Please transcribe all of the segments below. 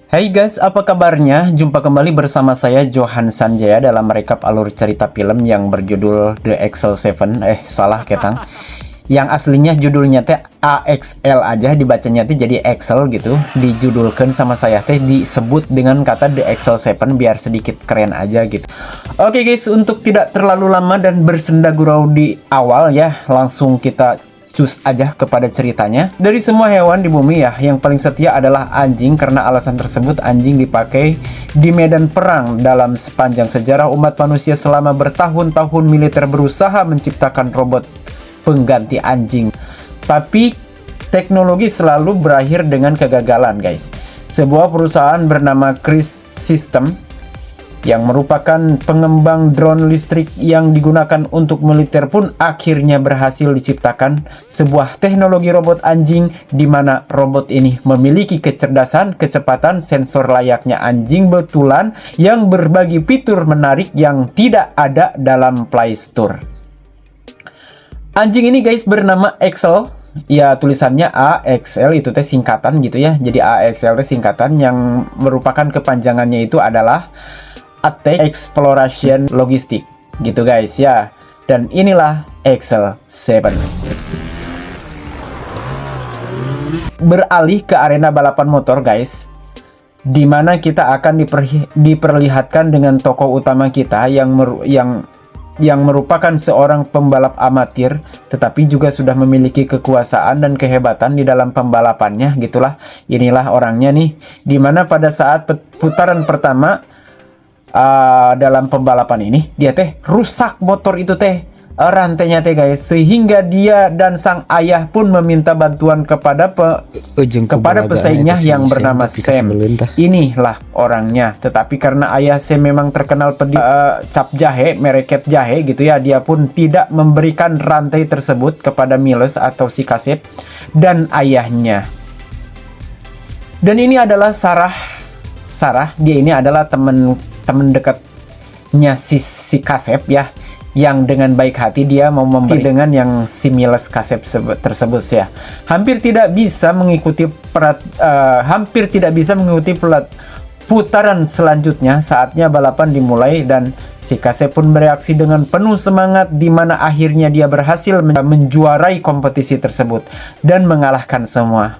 Hai guys, apa kabarnya? Jumpa kembali bersama saya Johan Sanjaya dalam merekap alur cerita film yang berjudul The Excel 7. Salah ketang. Yang aslinya judulnya teh AXL aja, dibacanya teh jadi Excel gitu. Dijudulkan sama saya teh disebut dengan kata The Excel 7 biar sedikit keren aja gitu. Oke guys, untuk tidak terlalu lama dan bersenda gurau di awal ya, langsung kita cus aja kepada ceritanya. Dari semua hewan di bumi ya, yang paling setia adalah anjing. Karena alasan tersebut anjing dipakai di medan perang. Dalam sepanjang sejarah umat manusia selama bertahun-tahun militer berusaha menciptakan robot pengganti anjing. Tapi teknologi selalu berakhir dengan kegagalan guys. Sebuah perusahaan bernama Chris System yang merupakan pengembang drone listrik yang digunakan untuk militer pun akhirnya berhasil diciptakan sebuah teknologi robot anjing di mana robot ini memiliki kecerdasan, kecepatan, sensor layaknya anjing betulan yang berbagi fitur menarik yang tidak ada dalam Play Store. Anjing ini guys bernama Excel. Ya tulisannya AXL itu teh singkatan gitu ya. Jadi AXL teh singkatan yang merupakan kepanjangannya itu adalah Attack Exploration Logistic gitu guys ya. Dan inilah Excel 7. Beralih ke arena balapan motor guys, dimana kita akan diperlihatkan dengan tokoh utama kita yang merupakan seorang pembalap amatir, tetapi juga sudah memiliki kekuasaan dan kehebatan di dalam pembalapannya gitulah. Inilah orangnya nih, dimana pada saat putaran pertama dalam pembalapan ini dia teh rusak motor itu teh rantainya teh guys, sehingga dia dan sang ayah pun meminta bantuan kepada pesaingnya yang bernama Sam. Inilah orangnya, tetapi karena ayah Sam memang terkenal cap jahe, mereket jahe gitu ya, dia pun tidak memberikan rantai tersebut kepada Miles atau si Kasep dan ayahnya. Dan ini adalah Sarah, dia ini adalah teman dekatnya si Kasep ya, yang dengan baik hati dia mau memberi dengan yang si Miles Kasep tersebut ya. Hampir tidak bisa mengikuti putaran selanjutnya. Saatnya balapan dimulai dan si Kasep pun bereaksi dengan penuh semangat, di mana akhirnya dia berhasil menjuarai kompetisi tersebut dan mengalahkan semua.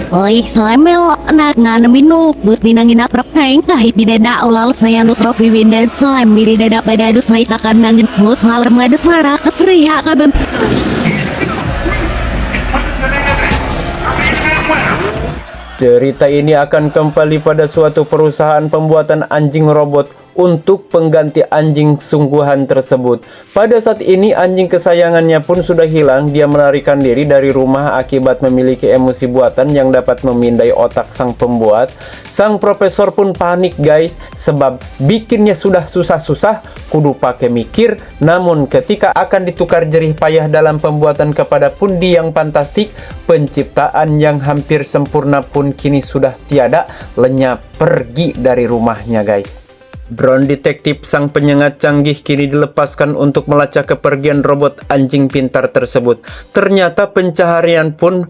Oi, selemel nak nganaminu but dinangin aprapeng kahit bidada ulal saya nu trofi windet selem bidada pada dus saya takkan nangin mus halam ada sara kesriha kabem. Cerita ini akan kembali pada suatu perusahaan pembuatan anjing robot untuk pengganti anjing sungguhan tersebut. Pada saat ini anjing kesayangannya pun sudah hilang. Dia melarikan diri dari rumah akibat memiliki emosi buatan yang dapat memindai otak sang pembuat. Sang profesor pun panik guys, sebab bikinnya sudah susah-susah kudu pakai mikir. Namun ketika akan ditukar jerih payah dalam pembuatan kepada pundi yang fantastik, penciptaan yang hampir sempurna pun kini sudah tiada, lenyap pergi dari rumahnya guys. Drone detektif sang penyengat canggih kini dilepaskan untuk melacak kepergian robot anjing pintar tersebut. Ternyata pencaharian pun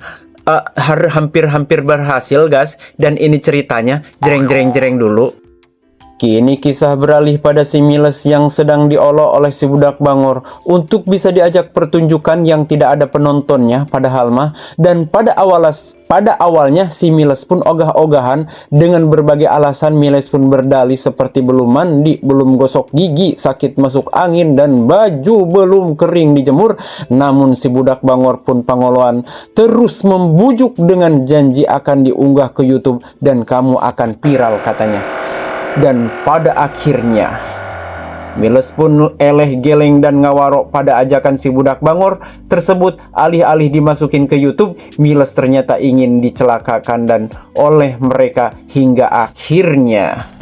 hampir berhasil guys. Dan ini ceritanya, jreng dulu. Kini kisah beralih pada si Miles yang sedang diolok oleh si budak bangor untuk bisa diajak pertunjukan yang tidak ada penontonnya padahal mah. Dan pada awalnya si Miles pun ogah-ogahan dengan berbagai alasan. Miles pun berdalih seperti belum mandi, belum gosok gigi, sakit masuk angin, dan baju belum kering dijemur. Namun si budak bangor pun pangoloan terus membujuk dengan janji akan diunggah ke YouTube dan kamu akan viral katanya. Dan pada akhirnya Miles pun eleh geleng dan ngawarok pada ajakan si budak bangor tersebut. Alih-alih dimasukin ke YouTube, Miles ternyata ingin dicelakakan dan oleh mereka hingga akhirnya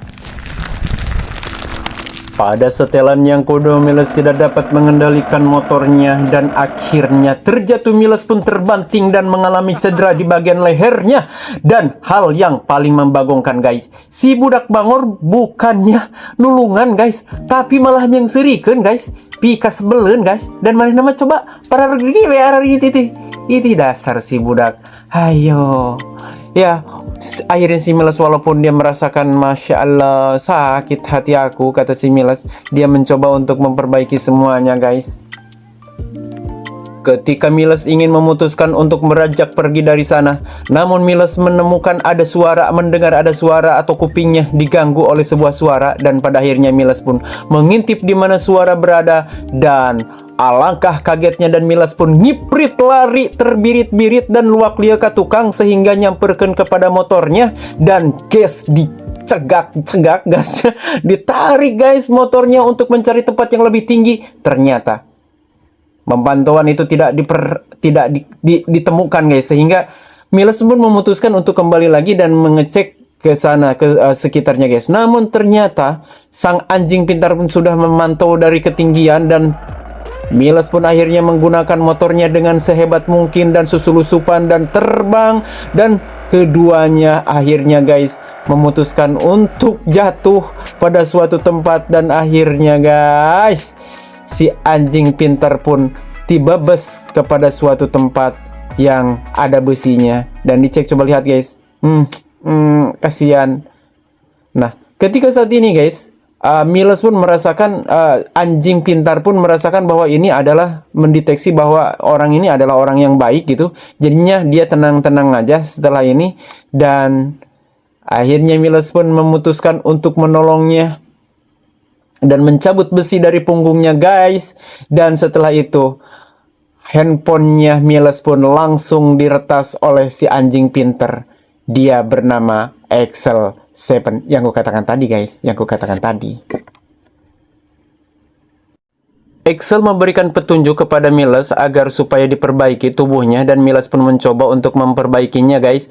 Pada setelan yang kedua, Miles tidak dapat mengendalikan motornya dan akhirnya terjatuh. Miles pun terbanting dan mengalami cedera di bagian lehernya. Dan hal yang paling membagongkan guys, si budak bangor bukannya nulungan guys, tapi malah nyengserikan guys, pikas belen guys. Dan mana nama coba para itu dasar si budak. Ayo ya, akhirnya si Miles walaupun dia merasakan Masya Allah sakit hati aku, kata si Miles, dia mencoba untuk memperbaiki semuanya guys. Ketika Miles ingin memutuskan untuk beranjak pergi dari sana, namun Miles menemukan mendengar ada suara atau kupingnya diganggu oleh sebuah suara. Dan pada akhirnya Miles pun mengintip di mana suara berada. Dan alangkah kagetnya dan Miles pun ngiprit lari terbirit-birit dan luak lia ke tukang sehingga nyamperkan kepada motornya. Dan gas dicegak gasnya, ditarik guys motornya untuk mencari tempat yang lebih tinggi. Ternyata pemantauan itu tidak ditemukan guys, sehingga Miles pun memutuskan untuk kembali lagi dan mengecek ke sana, ke sekitarnya guys. Namun ternyata sang anjing pintar pun sudah memantau dari ketinggian, dan Miles pun akhirnya menggunakan motornya dengan sehebat mungkin dan susulusupan dan terbang. Dan keduanya akhirnya guys memutuskan untuk jatuh pada suatu tempat. Dan akhirnya guys, si anjing pintar pun tiba bus kepada suatu tempat yang ada besinya. Dan dicek, coba lihat guys, kasihan. Nah, ketika saat ini guys, Miles pun merasakan, anjing pintar pun merasakan bahwa ini adalah mendeteksi bahwa orang ini adalah orang yang baik gitu. Jadinya dia tenang-tenang aja setelah ini. Dan akhirnya Miles pun memutuskan untuk menolongnya dan mencabut besi dari punggungnya guys. Dan setelah itu handphonenya Miles pun langsung diretas oleh si anjing pinter. Dia bernama Excel 7, yang ku katakan tadi guys, Excel memberikan petunjuk kepada Miles agar supaya diperbaiki tubuhnya, dan Miles pun mencoba untuk memperbaikinya guys,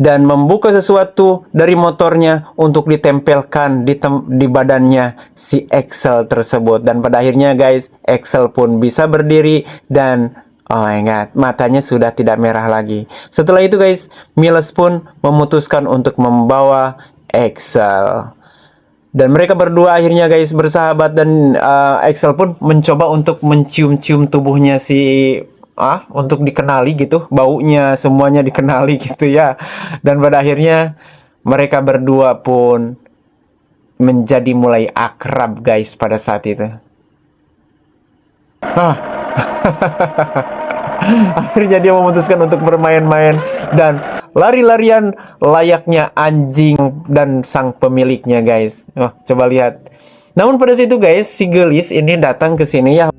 dan membuka sesuatu dari motornya untuk ditempelkan di badannya si Excel tersebut. Dan pada akhirnya guys, Excel pun bisa berdiri dan oh my god, matanya sudah tidak merah lagi. Setelah itu guys, Miles pun memutuskan untuk membawa Excel. Dan mereka berdua akhirnya guys bersahabat, dan Excel pun mencoba untuk mencium-cium tubuhnya untuk dikenali gitu, baunya semuanya dikenali gitu ya. Dan pada akhirnya mereka berdua pun menjadi mulai akrab guys pada saat itu. Akhirnya dia memutuskan untuk bermain-main dan lari-larian layaknya anjing dan sang pemiliknya guys. Coba lihat. Namun pada situ guys, si gelis ini datang ke sini ya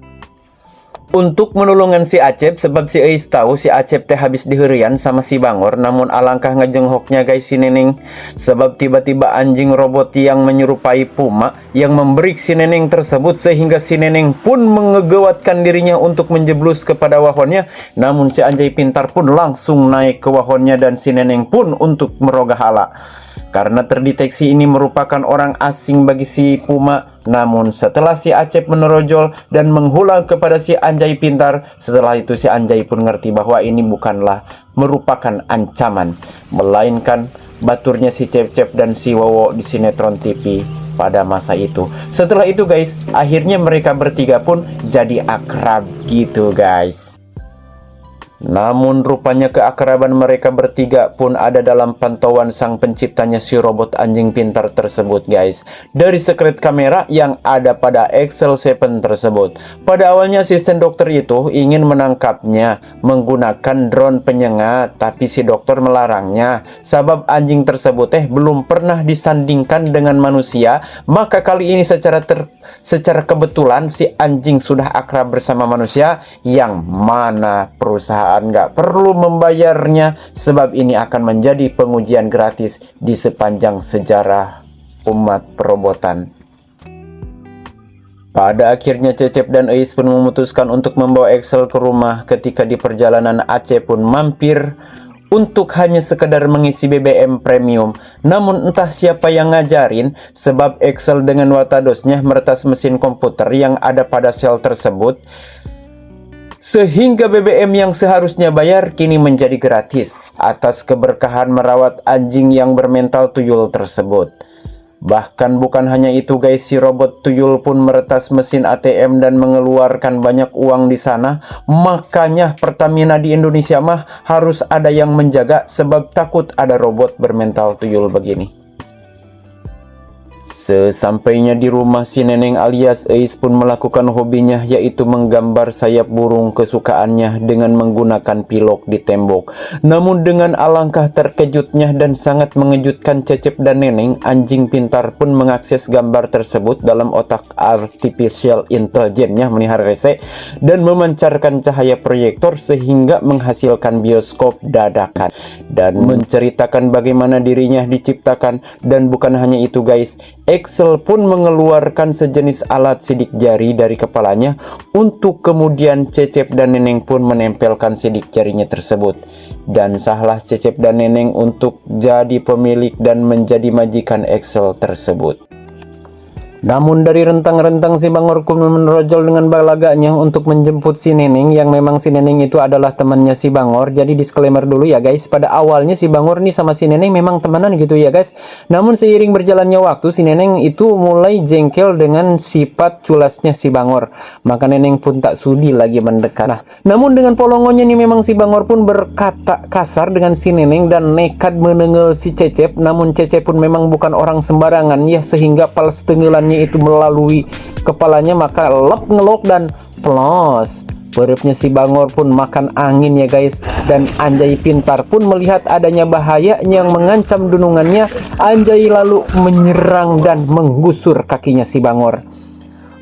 untuk menolongan si Acep, sebab si Eis tahu si Acep teh habis diherian sama si Bangor. Namun alangkah ngejenghoknya guys si Neneng, sebab tiba-tiba anjing robot yang menyerupai puma yang memberi si Neneng tersebut, sehingga si Neneng pun mengegawatkan dirinya untuk menjeblus kepada wahonnya. Namun si anjay pintar pun langsung naik ke wahonnya, dan si Neneng pun untuk merogah hala karena terdeteksi ini merupakan orang asing bagi si puma. Namun setelah si Acep menerojol dan menghula kepada si anjay pintar, setelah itu si anjay pun ngerti bahwa ini bukanlah merupakan ancaman, melainkan baturnya si Cep-Cep dan si Wowo di sinetron TV pada masa itu. Setelah itu guys, akhirnya mereka bertiga pun jadi akrab gitu guys. Namun rupanya keakraban mereka bertiga pun ada dalam pantauan sang penciptanya si robot anjing pintar tersebut guys, dari sekret kamera yang ada pada Excel 7 tersebut. Pada awalnya asisten dokter itu ingin menangkapnya menggunakan drone penyengat, tapi si dokter melarangnya sebab anjing tersebut belum pernah disandingkan dengan manusia. Maka kali ini secara kebetulan si anjing sudah akrab bersama manusia, yang mana perusahaan nggak perlu membayarnya, sebab ini akan menjadi pengujian gratis di sepanjang sejarah umat perobotan. Pada akhirnya Cecep dan Eis pun memutuskan untuk membawa Excel ke rumah. Ketika di perjalanan, Aceh pun mampir untuk hanya sekedar mengisi BBM premium. Namun entah siapa yang ngajarin, sebab Excel dengan watadosnya meretas mesin komputer yang ada pada sel tersebut, sehingga BBM yang seharusnya bayar kini menjadi gratis atas keberkahan merawat anjing yang bermental tuyul tersebut. Bahkan bukan hanya itu guys, si robot tuyul pun meretas mesin ATM dan mengeluarkan banyak uang di sana. Makanya Pertamina di Indonesia mah harus ada yang menjaga, sebab takut ada robot bermental tuyul begini. Sesampainya di rumah, si Neneng alias Eis pun melakukan hobinya, yaitu menggambar sayap burung kesukaannya dengan menggunakan pilok di tembok. Namun dengan alangkah terkejutnya dan sangat mengejutkan Cecep dan Neneng, anjing pintar pun mengakses gambar tersebut dalam otak artificial intelligence-nya melihara rese dan memancarkan cahaya proyektor sehingga menghasilkan bioskop dadakan dan menceritakan bagaimana dirinya diciptakan. Dan bukan hanya itu guys, Excel pun mengeluarkan sejenis alat sidik jari dari kepalanya untuk kemudian Cecep dan Neneng pun menempelkan sidik jarinya tersebut. Dan sahlah Cecep dan Neneng untuk jadi pemilik dan menjadi majikan Excel tersebut. Namun dari rentang-rentang si Bangor pun menerojol dengan balaganya untuk menjemput si Neneng, yang memang si Neneng itu adalah temannya si Bangor. Jadi disclaimer dulu ya guys, pada awalnya si Bangor nih sama si Neneng memang temenan gitu ya guys. Namun seiring berjalannya waktu, si Neneng itu mulai jengkel dengan sifat culasnya si Bangor. Maka Neneng pun tak sudi lagi mendekat. Nah, namun dengan polongonya nih memang si Bangor pun berkata kasar dengan si Neneng dan nekat menengel si Cecep. Namun Cecep pun memang bukan orang sembarangan ya, sehingga pals tenggelannya itu melalui kepalanya, maka lep ngelok dan plos. Perutnya si Bangor pun makan angin ya guys. Dan Anjay pintar pun melihat adanya bahaya yang mengancam dunungannya. Anjay lalu menyerang dan menggusur kakinya si Bangor.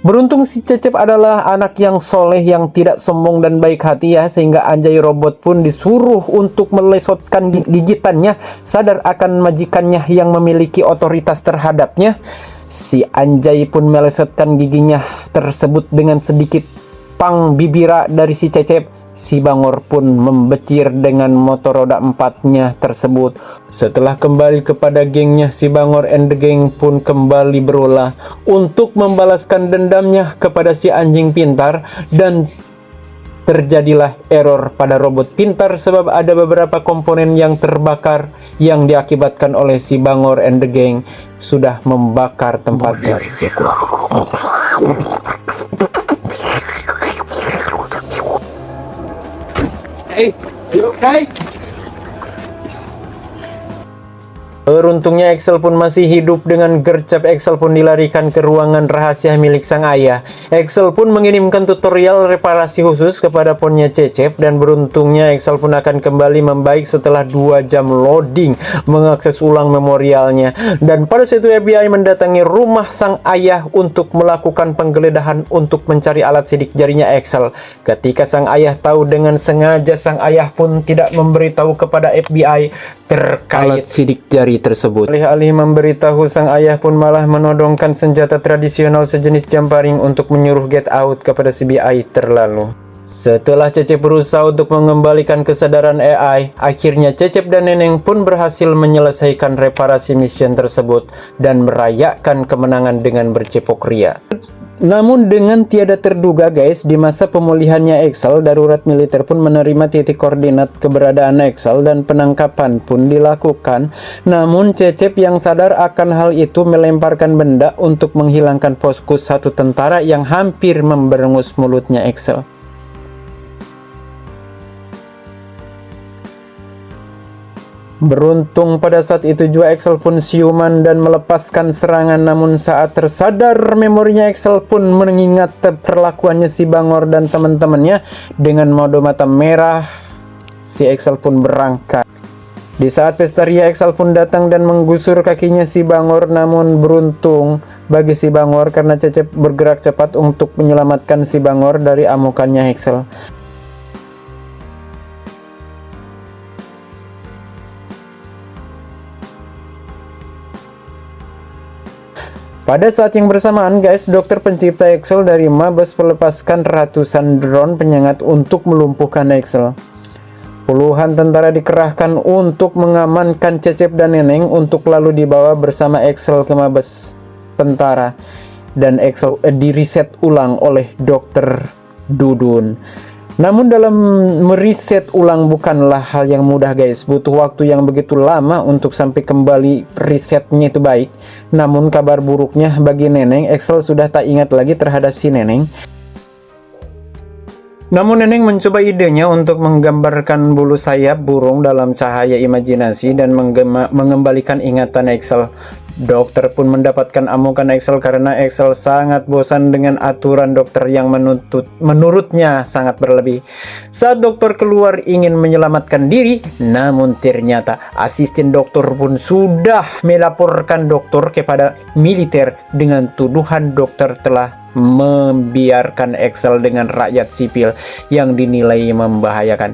Beruntung si Cecep adalah anak yang soleh, yang tidak sombong dan baik hati ya, sehingga Anjay robot pun disuruh untuk melesotkan gigitannya, sadar akan majikannya yang memiliki otoritas terhadapnya. Si Anjay pun melesatkan giginya tersebut dengan sedikit pang bibira dari si Cecep. Si Bangor pun membecir dengan motor roda 4-nya tersebut. Setelah kembali kepada gengnya, si Bangor and the gang pun kembali berulah untuk membalaskan dendamnya kepada si anjing pintar. Dan terjadilah error pada robot pintar, sebab ada beberapa komponen yang terbakar yang diakibatkan oleh si Bangor and the gang sudah membakar tempatnya. Hey, you okay? Beruntungnya Excel pun masih hidup. Dengan gercep Excel pun dilarikan ke ruangan rahasia milik sang ayah. Excel pun mengirimkan tutorial reparasi khusus kepada ponnya Cecep, dan beruntungnya Excel pun akan kembali membaik setelah 2 jam loading mengakses ulang memorialnya. Dan pada saat itu FBI mendatangi rumah sang ayah untuk melakukan penggeledahan untuk mencari alat sidik jarinya Excel. Ketika sang ayah tahu, dengan sengaja sang ayah pun tidak memberitahu kepada FBI terkait alat sidik jari tersebut. Alih-alih memberitahu, sang ayah pun malah menodongkan senjata tradisional sejenis jamparing untuk menyuruh get out kepada CBI terlalu. Setelah Cecep berusaha untuk mengembalikan kesadaran AI, akhirnya Cecep dan Neneng pun berhasil menyelesaikan reparasi mission tersebut dan merayakan kemenangan dengan bercepok ria. Namun dengan tiada terduga guys, di masa pemulihannya Excel, darurat militer pun menerima titik koordinat keberadaan Excel dan penangkapan pun dilakukan. Namun Cecep yang sadar akan hal itu melemparkan benda untuk menghilangkan fokus satu tentara yang hampir memberengus mulutnya Excel. Beruntung pada saat itu juga Excel pun siuman dan melepaskan serangan. Namun saat tersadar memorinya, Excel pun mengingat perlakuannya si Bangor dan teman-temannya. Dengan mode mata merah, si Excel pun berangkat. Di saat pesta ria, Excel pun datang dan menggusur kakinya si Bangor. Namun beruntung bagi si Bangor karena Cecep bergerak cepat untuk menyelamatkan si Bangor dari amukannya Excel. Pada saat yang bersamaan guys, dokter pencipta Excel dari Mabes melepaskan ratusan drone penyengat untuk melumpuhkan Excel. Puluhan tentara dikerahkan untuk mengamankan Cecep dan Neneng untuk lalu dibawa bersama Axel ke Mabes tentara, dan Axel diriset ulang oleh Dokter Dudun. Namun dalam meriset ulang bukanlah hal yang mudah guys, butuh waktu yang begitu lama untuk sampai kembali risetnya itu baik. Namun kabar buruknya bagi Neneng, Axel sudah tak ingat lagi terhadap si Neneng. Namun Neneng mencoba idenya untuk menggambarkan bulu sayap burung dalam cahaya imajinasi dan mengembalikan ingatan Axel. Dokter pun mendapatkan amukan Axel karena Axel sangat bosan dengan aturan dokter yang menurutnya sangat berlebih. Saat dokter keluar ingin menyelamatkan diri, namun ternyata asisten dokter pun sudah melaporkan dokter kepada militer dengan tuduhan dokter telah membiarkan Axel dengan rakyat sipil yang dinilai membahayakan.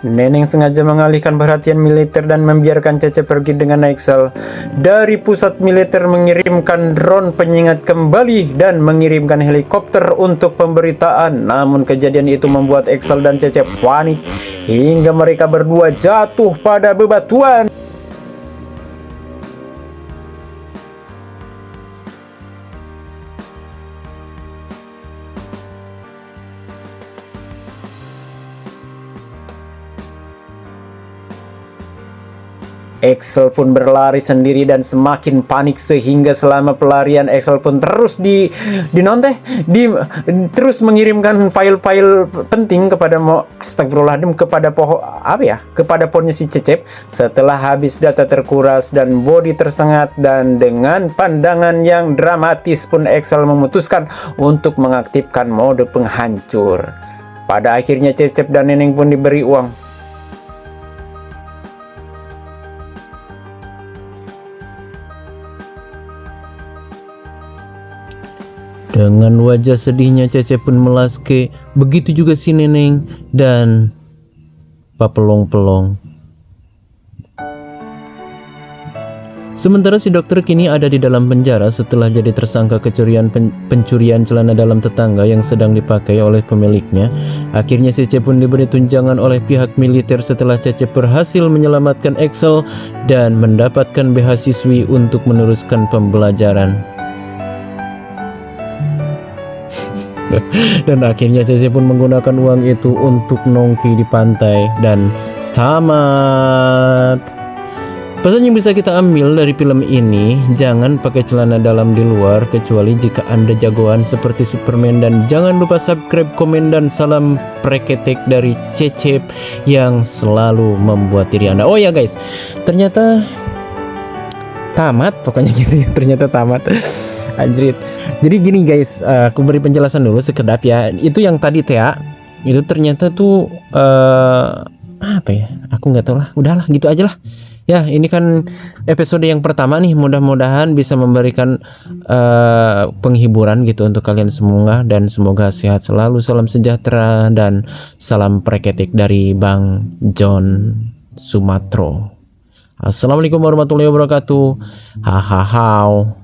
Neneng sengaja mengalihkan perhatian militer dan membiarkan Cecep pergi dengan Axel. Dari pusat militer mengirimkan drone penyengat kembali dan mengirimkan helikopter untuk pemberitaan. Namun kejadian itu membuat Axel dan Cecep panik hingga mereka berdua jatuh pada bebatuan. Axel pun berlari sendiri dan semakin panik sehingga selama pelarian Axel pun terus terus mengirimkan file-file penting kepada astagfirullahaladzim kepada kepada ponnya si Cecep. Setelah habis data terkuras dan body tersengat dan dengan pandangan yang dramatis pun Axel memutuskan untuk mengaktifkan mode penghancur. Pada akhirnya Cecep dan Neneng pun diberi uang. Dengan wajah sedihnya Cecep pun melaske, begitu juga si Neneng dan Pak Pelong-Pelong. Sementara si dokter kini ada di dalam penjara setelah jadi tersangka pencurian celana dalam tetangga yang sedang dipakai oleh pemiliknya. Akhirnya Cecep pun diberi tunjangan oleh pihak militer setelah Cecep berhasil menyelamatkan Axel dan mendapatkan beasiswi untuk meneruskan pembelajaran. Dan akhirnya Cecep pun menggunakan uang itu untuk nongki di pantai dan tamat. Pesan yang bisa kita ambil dari film ini, jangan pakai celana dalam di luar kecuali jika Anda jagoan seperti Superman, dan jangan lupa subscribe, komen, dan salam preketek dari Cecep yang selalu membuat diri Anda. Oh ya guys, ternyata tamat, pokoknya gitu ya, ternyata tamat. Anjrit. Jadi gini guys, aku beri penjelasan dulu sekedap ya. Itu yang tadi Tea, itu ternyata tuh apa ya? Aku nggak tahu lah. Udahlah, gitu aja lah. Ya, ini kan episode yang pertama nih. Mudah-mudahan bisa memberikan penghiburan gitu untuk kalian semua, dan semoga sehat selalu. Salam sejahtera dan salam preketik dari Bang John Sumatro. Assalamualaikum warahmatullahi wabarakatuh. Hahaha.